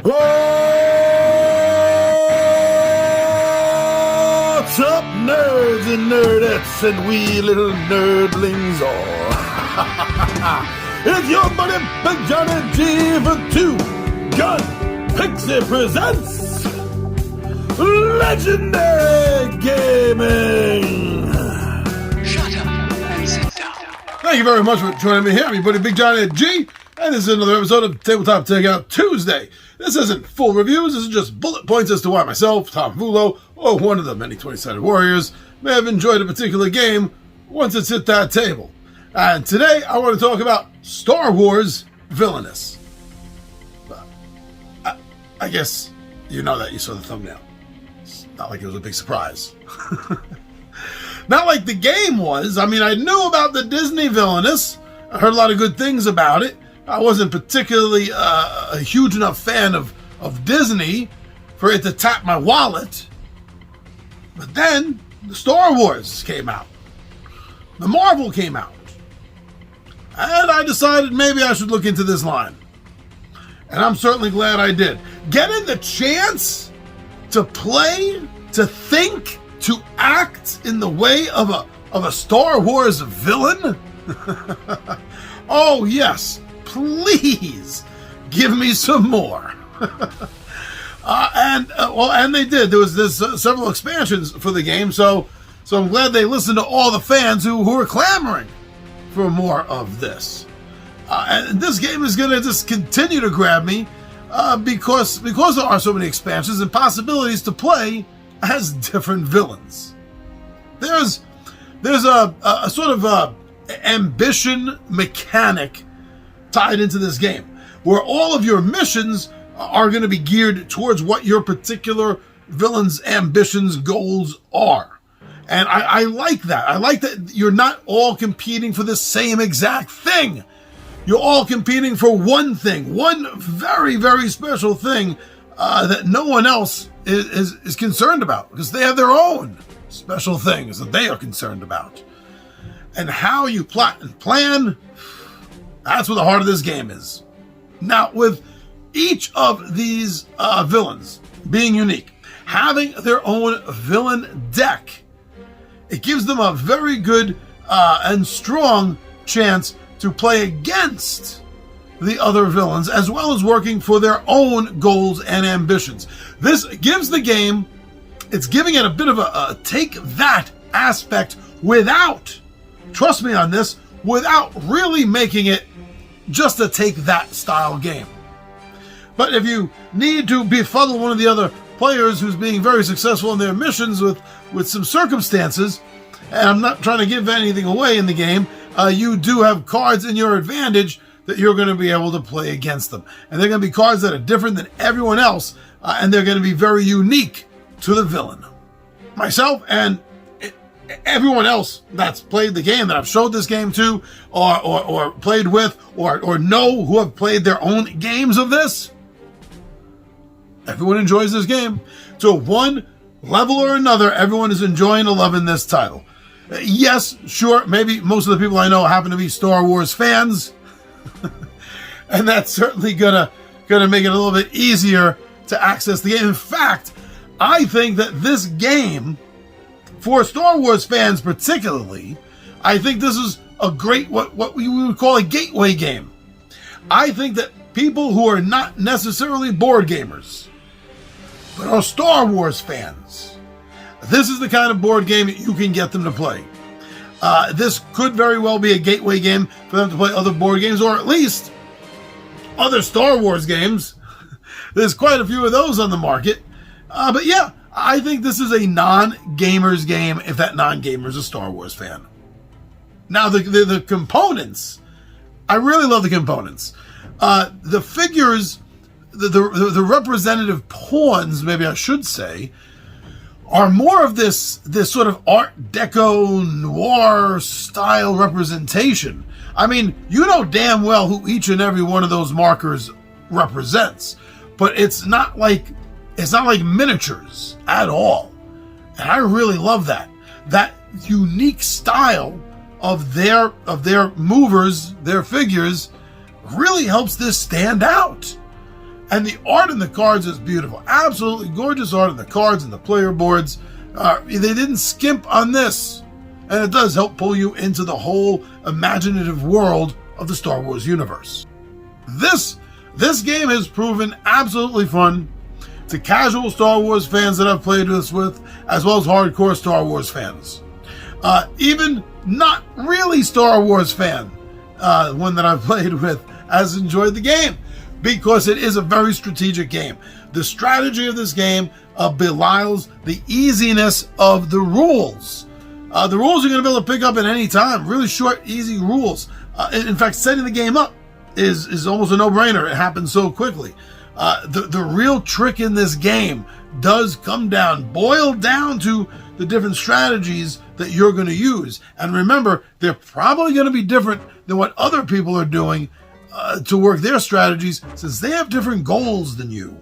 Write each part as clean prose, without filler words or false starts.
What's up, nerds and nerdettes and wee little nerdlings all? It's your buddy Big Johnny G for Two Gun Pixie presents Legendary Gaming. Shut up and sit down. Thank you very much for joining me here, everybody. Big Johnny G, and this is another episode of Tabletop Takeout Tuesday. This isn't full reviews, this is just bullet points as to why myself, Tom Vulo, or one of the many 20-sided warriors may have enjoyed a particular game once it's hit that table. And today I want to talk about Star Wars Villainous. I guess you know that, you saw the thumbnail. It's not like it was a big surprise. Not like the game was. I mean, I knew about the Disney Villainous. I heard a lot of good things about it. I wasn't particularly a huge enough fan of Disney for it to tap my wallet. But then the Star Wars came out. The Marvel came out. And I decided maybe I should look into this line. And I'm certainly glad I did. Getting the chance to play, to think, to act in the way of a Star Wars villain? Oh yes, please give me some more. And they did. There's several expansions for the game, so I'm glad they listened to all the fans who were clamoring for more of this. And this game is going to just continue to grab me because there are so many expansions and possibilities to play as different villains. There's a sort of ambition mechanic tied into this game, where all of your missions are going to be geared towards what your particular villain's ambitions, goals are. And I like that. I like that you're not all competing for the same exact thing. You're all competing for one thing, one very, very special thing that no one else is concerned about, because they have their own special things that they are concerned about. And how you plot and plan, that's what the heart of this game is. Now, with each of these villains being unique, having their own villain deck, it gives them a very good and strong chance to play against the other villains, as well as working for their own goals and ambitions. This gives the game, it's giving it a bit of a take that aspect without, trust me on this, without really making it just a take that style game. But if you need to befuddle one of the other players who's being very successful in their missions with some circumstances, and I'm not trying to give anything away in the game, you do have cards in your advantage that you're going to be able to play against them. And they're going to be cards that are different than everyone else, and they're going to be very unique to the villain. Myself and everyone else that's played the game, that I've showed this game to, or played with, or know who have played their own games of this, everyone enjoys this game. To one level or another, everyone is enjoying and loving this title. Yes, sure, maybe most of the people I know happen to be Star Wars fans, and that's certainly gonna make it a little bit easier to access the game. In fact, I think that this game, for Star Wars fans particularly, I think this is a great, what we would call a gateway game. I think that people who are not necessarily board gamers, but are Star Wars fans, this is the kind of board game that you can get them to play. This could very well be a gateway game for them to play other board games, or at least other Star Wars games. There's quite a few of those on the market. But yeah, I think this is a non-gamer's game if that non-gamer is a Star Wars fan. Now, the components, I really love the components. The figures, the representative pawns, maybe I should say, are more of this sort of Art Deco noir style representation. I mean, you know damn well who each and every one of those markers represents, but it's not like miniatures at all. And I really love that unique style of their movers, their figures, really helps this stand out. And the art in the cards is beautiful. Absolutely gorgeous art in the cards and the player boards. They didn't skimp on this. And it does help pull you into the whole imaginative world of the Star Wars universe. This game has proven absolutely fun to casual Star Wars fans that I've played this with, as well as hardcore Star Wars fans. Even not really Star Wars fan, one that I've played with, has enjoyed the game because it is a very strategic game. The strategy of this game belies the easiness of the rules. The rules you're going to be able to pick up at any time. Really short, easy rules. In fact, setting the game up is almost a no-brainer. It happens so quickly. The real trick in this game does boil down to the different strategies that you're going to use. And remember, they're probably going to be different than what other people are doing to work their strategies, since they have different goals than you.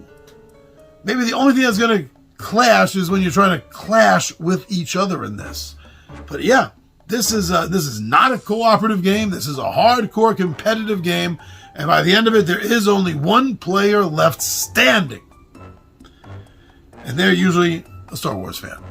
Maybe the only thing that's going to clash is when you're trying to clash with each other in this. But yeah, this is not a cooperative game. This is a hardcore competitive game. And by the end of it, there is only one player left standing. And they're usually a Star Wars fan.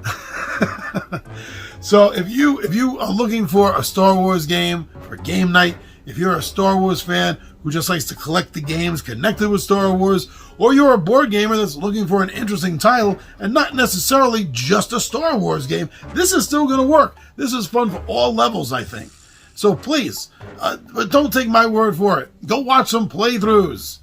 So if you are looking for a Star Wars game for game night, if you're a Star Wars fan who just likes to collect the games connected with Star Wars, or you're a board gamer that's looking for an interesting title and not necessarily just a Star Wars game, this is still going to work. This is fun for all levels, I think. So please, but don't take my word for it. Go watch some playthroughs.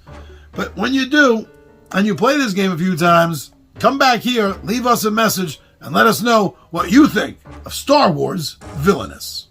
But when you do, and you play this game a few times, come back here, leave us a message, and let us know what you think of Star Wars Villainous.